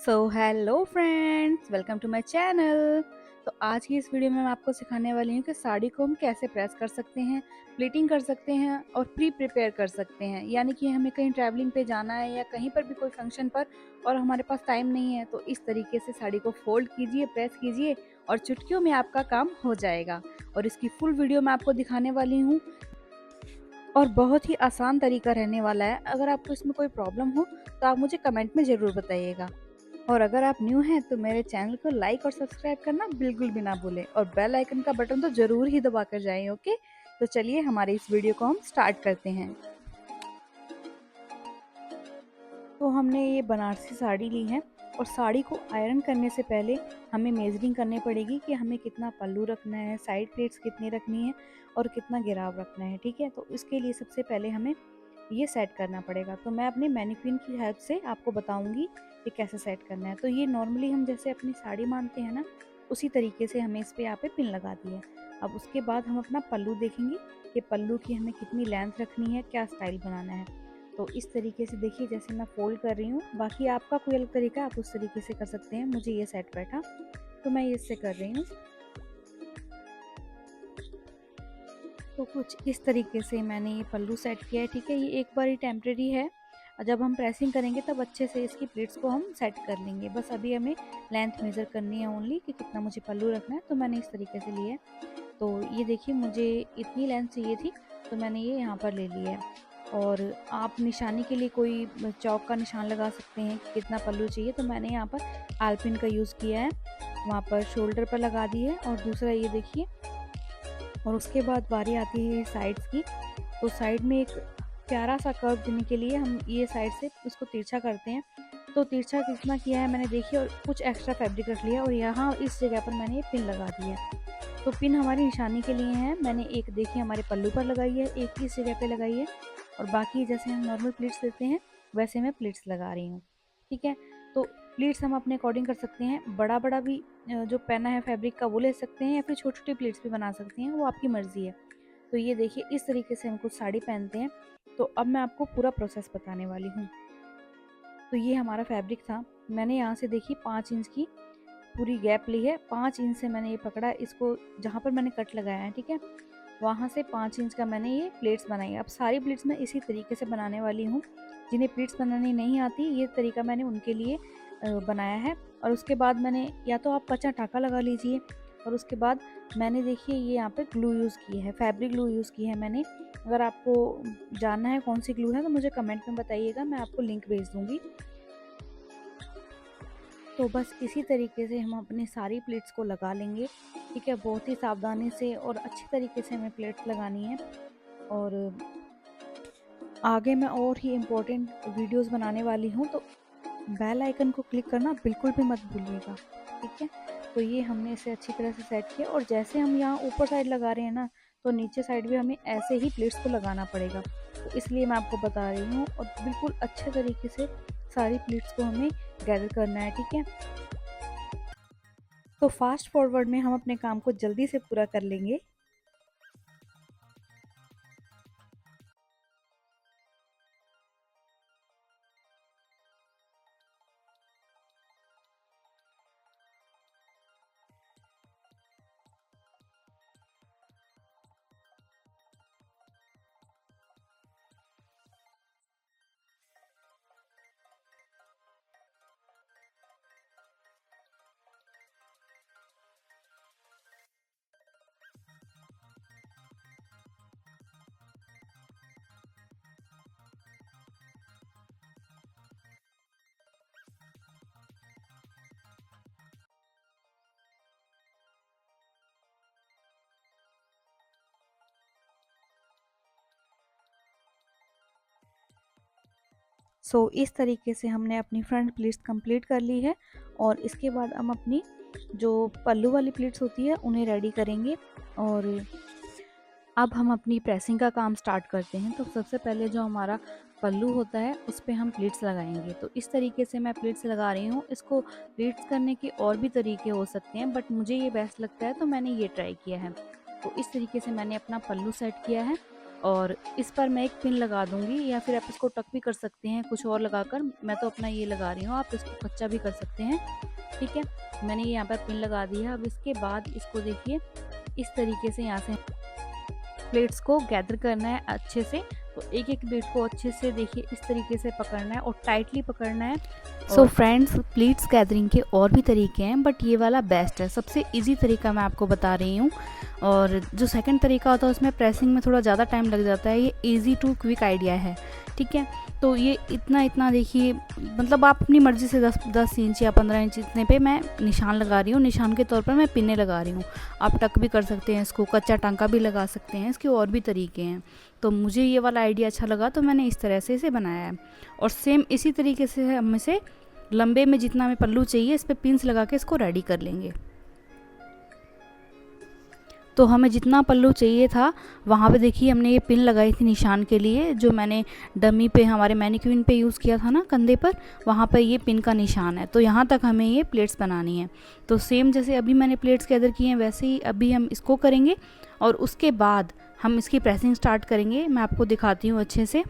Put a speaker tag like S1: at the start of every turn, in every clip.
S1: So hello friends, welcome to my channel. तो आज की इस वीडियो में मैं आपको सिखाने वाली हूँ कि साड़ी को हम कैसे प्रेस कर सकते हैं, प्लीटिंग कर सकते हैं और प्री प्रिपेयर कर सकते हैं। यानी कि हमें कहीं ट्रैवलिंग पे जाना है या कहीं पर भी कोई फंक्शन पर और हमारे पास टाइम नहीं है, तो इस तरीके से साड़ी को फोल्ड कीजिए, प्रेस कीजिए और चुटकियों में आपका काम हो जाएगा। और इसकी फुल वीडियो मैं आपको दिखाने वाली हूँ और बहुत ही आसान तरीका रहने वाला है। अगर आपको इसमें कोई प्रॉब्लम हो तो आप मुझे कमेंट में ज़रूर बताइएगा। और अगर आप न्यू हैं तो मेरे चैनल को लाइक और सब्सक्राइब करना बिल्कुल भी ना भूलें और बेल आइकन का बटन तो ज़रूर ही दबा कर जाएं। ओके, तो चलिए हमारे इस वीडियो को हम स्टार्ट करते हैं। तो हमने ये बनारसी साड़ी ली है और साड़ी को आयरन करने से पहले हमें मेजरिंग करनी पड़ेगी कि हमें कितना पल्लू रखना है, साइड प्लेट्स कितनी रखनी है और कितना गिराव रखना है। ठीक है, तो इसके लिए सबसे पहले हमें ये सेट करना पड़ेगा। तो मैं अपने मैनिक्विन की हेल्प से आपको बताऊंगी कि कैसे सेट करना है। तो ये नॉर्मली हम जैसे अपनी साड़ी मानते हैं ना, उसी तरीके से हमें इस पे यहाँ पे पिन लगा दी है। अब उसके बाद हम अपना पल्लू देखेंगे कि पल्लू की हमें कितनी लेंथ रखनी है, क्या स्टाइल बनाना है। तो इस तरीके से देखिए, जैसे मैं फोल्ड कर रही हूँ। बाकी आपका कोई अलग तरीका आप उस तरीके से कर सकते हैं। मुझे ये सेट बैठा तो मैं इससे कर रही हूँ। तो कुछ इस तरीके से मैंने ये पल्लू सेट किया है। ठीक है, ये एक बार ही टेम्प्रेरी है, जब हम प्रेसिंग करेंगे तब अच्छे से इसकी प्लेट्स को हम सेट कर लेंगे। बस अभी हमें लेंथ मेज़र करनी है ओनली कि कितना मुझे पल्लू रखना है। तो मैंने इस तरीके से लिया है। तो ये देखिए, मुझे इतनी लेंथ चाहिए थी तो मैंने ये यहाँ पर ले लिया है। और आप निशानी के लिए कोई चौक का निशान लगा सकते हैं कि कितना पल्लू चाहिए। तो मैंने यहाँ पर आलपिन का यूज़ किया है, वहाँ पर शोल्डर पर लगा दी है। और दूसरा ये देखिए, और उसके बाद बारी आती है साइड्स की। तो साइड में एक प्यारा सा कर्व देने के लिए हम ये साइड से उसको तिरछा करते हैं। तो तिरछा कितना किया है मैंने देखिए, और कुछ एक्स्ट्रा फैब्रिक रख लिया और यहाँ इस जगह पर मैंने ये पिन लगा दी है। तो पिन हमारी निशानी के लिए है। मैंने एक देखिए हमारे पल्लू पर लगाई है, एक इस जगह पे लगाई है और बाकी जैसे हम नॉर्मल प्लीट्स लेते हैं वैसे मैं प्लीट्स लगा रही हूँ। ठीक है, तो प्लीट्स हम अपने अकॉर्डिंग कर सकते हैं। बड़ा बड़ा भी जो पहना है फैब्रिक का वो ले सकते हैं या फिर छोटी छोटी प्लीट्स भी बना सकते हैं, वो आपकी मर्जी है। तो ये देखिए, इस तरीके से हम कुछ साड़ी पहनते हैं। तो अब मैं आपको पूरा प्रोसेस बताने वाली हूँ। तो ये हमारा फैब्रिक था। मैंने यहाँ से देखी 5 इंच की पूरी गैप ली है। 5 इंच से मैंने ये पकड़ा इसको, जहाँ पर मैंने कट लगाया है। ठीक है, वहाँ से 5 इंच का मैंने ये प्लेट्स बनाई। अब सारी प्लेट्स मैं इसी तरीके से बनाने वाली हूँ। जिन्हें प्लेट्स बनानी नहीं आती, ये तरीका मैंने उनके लिए बनाया है। और उसके बाद मैंने, या तो आप कच्चा टाका लगा लीजिए, और उसके बाद मैंने देखिए ये यहाँ पे ग्लू यूज़ की है, फैब्रिक ग्लू यूज़ की है मैंने। अगर आपको जानना है कौन सी ग्लू है तो मुझे कमेंट में बताइएगा, मैं आपको लिंक भेज दूँगी। तो बस इसी तरीके से हम अपनी सारी प्लेट्स को लगा लेंगे। ठीक है, बहुत ही सावधानी से और अच्छी तरीके से हमें प्लेट्स लगानी है। और आगे मैं और ही इम्पोर्टेंट वीडियोस बनाने वाली हूँ, तो बेल आइकन को क्लिक करना बिल्कुल भी मत भूलिएगा। ठीक है, तो ये हमने इसे अच्छी तरह से सेट किया। और जैसे हम यहाँ ऊपर साइड लगा रहे हैं ना, तो नीचे साइड भी हमें ऐसे ही प्लेट्स को लगाना पड़ेगा। तो इसलिए मैं आपको बता रही हूँ, और बिल्कुल अच्छे तरीके से सारी प्लेट्स को हमें गैदर करना है। ठीक है, तो फास्ट फॉरवर्ड में हम अपने काम को जल्दी से पूरा कर लेंगे। इस तरीके से हमने अपनी फ्रंट प्लीट्स कंप्लीट कर ली है। और इसके बाद हम अपनी जो पल्लू वाली प्लीट्स होती है उन्हें रेडी करेंगे। और अब हम अपनी प्रेसिंग का काम स्टार्ट करते हैं। तो सबसे पहले जो हमारा पल्लू होता है उस पे हम प्लीट्स लगाएंगे। तो इस तरीके से मैं प्लीट्स लगा रही हूँ। इसको प्लीट्स करने के और भी तरीके हो सकते हैं, बट मुझे ये बेस्ट लगता है तो मैंने ये ट्राई किया है। तो इस तरीके से मैंने अपना पल्लू सेट किया है। और इस पर मैं एक पिन लगा दूँगी, या फिर आप इसको टक भी कर सकते हैं कुछ और लगाकर। मैं तो अपना ये लगा रही हूँ, आप इसको कच्चा भी कर सकते हैं, ठीक है। मैंने यहाँ पर पिन लगा दी है। अब इसके बाद इसको देखिए इस तरीके से यहाँ से प्लेट्स को गैदर करना है अच्छे से। तो एक-एक प्लेट को अच्छे से देखिए इस तरीके से पकड़ना है और टाइटली पकड़ना है। सो फ्रेंड्स, प्लेट्स गैदरिंग के और भी तरीके हैं, बट ये वाला बेस्ट है, सबसे ईजी तरीका मैं आपको बता रही हूँ। और जो सेकंड तरीका होता है उसमें प्रेसिंग में थोड़ा ज़्यादा टाइम लग जाता है, ये ईजी टू क्विक आइडिया है, ठीक है। तो ये इतना देखिए, मतलब आप अपनी मर्ज़ी से 10 इंच या 15 इंच इतने पे मैं निशान लगा रही हूँ। निशान के तौर पर मैं पिने लगा रही हूँ। आप टक भी कर सकते हैं इसको, कच्चा टांका भी लगा सकते हैं, इसके और भी तरीके हैं। तो मुझे ये वाला आइडिया अच्छा लगा तो मैंने इस तरह से इसे बनाया है। और सेम इसी तरीके से हम इसे लंबे में जितना हमें पल्लू चाहिए इस पर पिन्स लगा के इसको रेडी कर लेंगे। तो हमें जितना पल्लू चाहिए था वहाँ पे देखिए हमने ये पिन लगाई थी निशान के लिए, जो मैंने डमी पे हमारे मैनीक्वीन पे यूज़ किया था ना कंधे पर, वहाँ पर ये पिन का निशान है। तो यहाँ तक हमें ये प्लेट्स बनानी है। तो सेम जैसे अभी मैंने प्लेट्स गैदर किए हैं वैसे ही अभी हम इसको करेंगे और उसके बाद हम इसकी प्रेसिंग स्टार्ट करेंगे। मैं आपको दिखाती हूँ अच्छे से।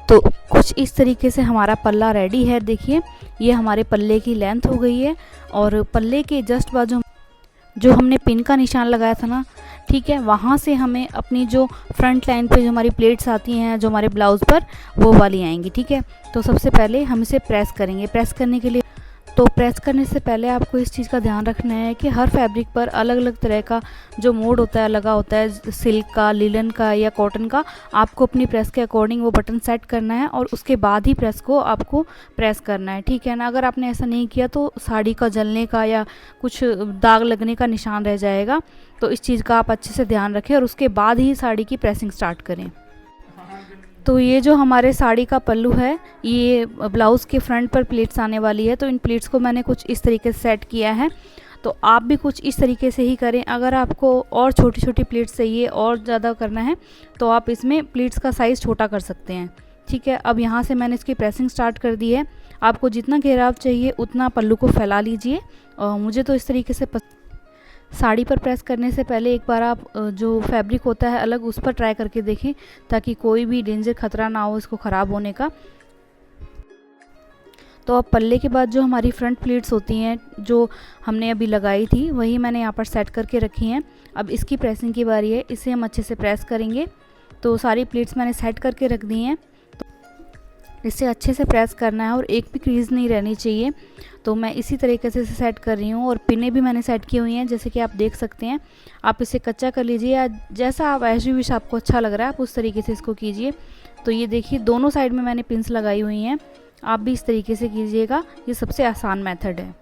S1: तो कुछ इस तरीके से हमारा पल्ला रेडी है। देखिए ये हमारे पल्ले की लेंथ हो गई है और पल्ले के जस्ट बाजू जो हमने पिन का निशान लगाया था ना, ठीक है, वहाँ से हमें अपनी जो फ्रंट लाइन पे जो हमारी प्लेट्स आती हैं जो हमारे ब्लाउज़ पर, वो वाली आएंगी, ठीक है। तो सबसे पहले हम इसे प्रेस करेंगे। प्रेस करने के लिए तो प्रेस करने से पहले आपको इस चीज़ का ध्यान रखना है कि हर फैब्रिक पर अलग अलग तरह का जो मोड होता है लगा होता है, सिल्क का, लिलन का या कॉटन का। आपको अपनी प्रेस के अकॉर्डिंग वो बटन सेट करना है और उसके बाद ही प्रेस को आपको प्रेस करना है, ठीक है ना। अगर आपने ऐसा नहीं किया तो साड़ी का जलने का या कुछ दाग लगने का निशान रह जाएगा। तो इस चीज़ का आप अच्छे से ध्यान रखें और उसके बाद ही साड़ी की प्रेसिंग स्टार्ट करें। तो ये जो हमारे साड़ी का पल्लू है, ये ब्लाउज़ के फ्रंट पर प्लेट्स आने वाली है। तो इन प्लेट्स को मैंने कुछ इस तरीके से सेट किया है। तो आप भी कुछ इस तरीके से ही करें। अगर आपको और छोटी छोटी प्लेट्स चाहिए और ज़्यादा करना है तो आप इसमें प्लेट्स का साइज़ छोटा कर सकते हैं, ठीक है। अब यहाँ से मैंने इसकी प्रेसिंग स्टार्ट कर दी है। आपको जितना घेराव चाहिए उतना पल्लू को फैला लीजिए। और मुझे तो इस तरीके से साड़ी पर प्रेस करने से पहले एक बार आप जो फैब्रिक होता है अलग, उस पर ट्राई करके देखें ताकि कोई भी डेंजर खतरा ना हो इसको ख़राब होने का। तो अब पल्ले के बाद जो हमारी फ्रंट प्लेट्स होती हैं जो हमने अभी लगाई थी, वही मैंने यहाँ पर सेट करके रखी हैं। अब इसकी प्रेसिंग की बारी है, इसे हम अच्छे से प्रेस करेंगे। तो सारी प्लेट्स मैंने सेट करके रख दी हैं। इसे अच्छे से प्रेस करना है और एक भी क्रीज़ नहीं रहनी चाहिए। तो मैं इसी तरीके से इसे सेट कर रही हूँ और पिने भी मैंने सेट की हुई हैं, जैसे कि आप देख सकते हैं। आप इसे कच्चा कर लीजिए या जैसा आप विश आपको अच्छा लग रहा है आप उस तरीके से इसको कीजिए। तो ये देखिए दोनों साइड में मैंने पिन्स लगाई हुई हैं। आप भी इस तरीके से कीजिएगा, ये सबसे आसान मेथड है।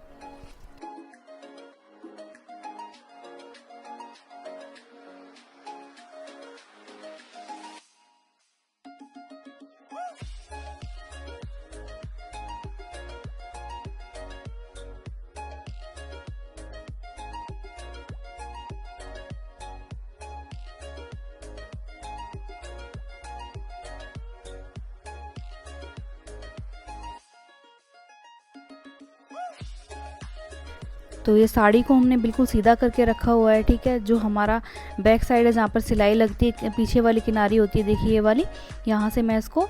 S1: तो ये साड़ी को हमने बिल्कुल सीधा करके रखा हुआ है, ठीक है। जो हमारा बैक साइड है जहाँ पर सिलाई लगती है, पीछे वाली किनारी होती है, देखिए ये वाली, यहाँ से मैं इसको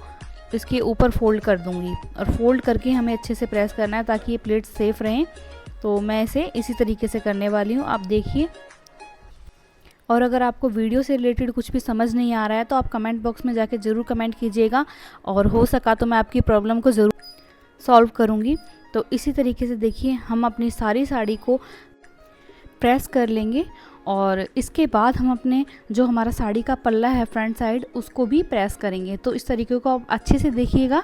S1: इसके ऊपर फोल्ड कर दूँगी और फोल्ड करके हमें अच्छे से प्रेस करना है ताकि ये प्लेट सेफ़ रहें। तो मैं इसे इसी तरीके से करने वाली हूँ, आप देखिए। और अगर आपको वीडियो से रिलेटेड कुछ भी समझ नहीं आ रहा है तो आप कमेंट बॉक्स में जाके ज़रूर कमेंट कीजिएगा, और हो सका तो मैं आपकी प्रॉब्लम को ज़रूर सॉल्व करूँगी। तो इसी तरीके से देखिए हम अपनी सारी साड़ी को प्रेस कर लेंगे, और इसके बाद हम अपने जो हमारा साड़ी का पल्ला है फ्रंट साइड उसको भी प्रेस करेंगे। तो इस तरीके को आप अच्छे से देखिएगा।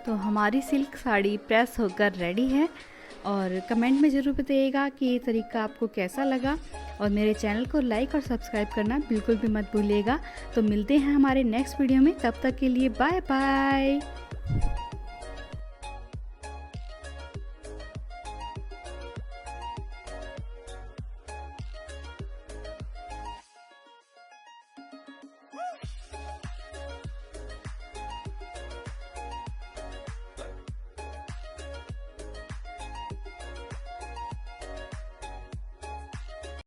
S1: तो हमारी सिल्क साड़ी प्रेस होकर रेडी है, और कमेंट में ज़रूर बताइएगा कि ये तरीका आपको कैसा लगा, और मेरे चैनल को लाइक और सब्सक्राइब करना बिल्कुल भी मत भूलिएगा। तो मिलते हैं हमारे नेक्स्ट वीडियो में, तब तक के लिए बाय बाय।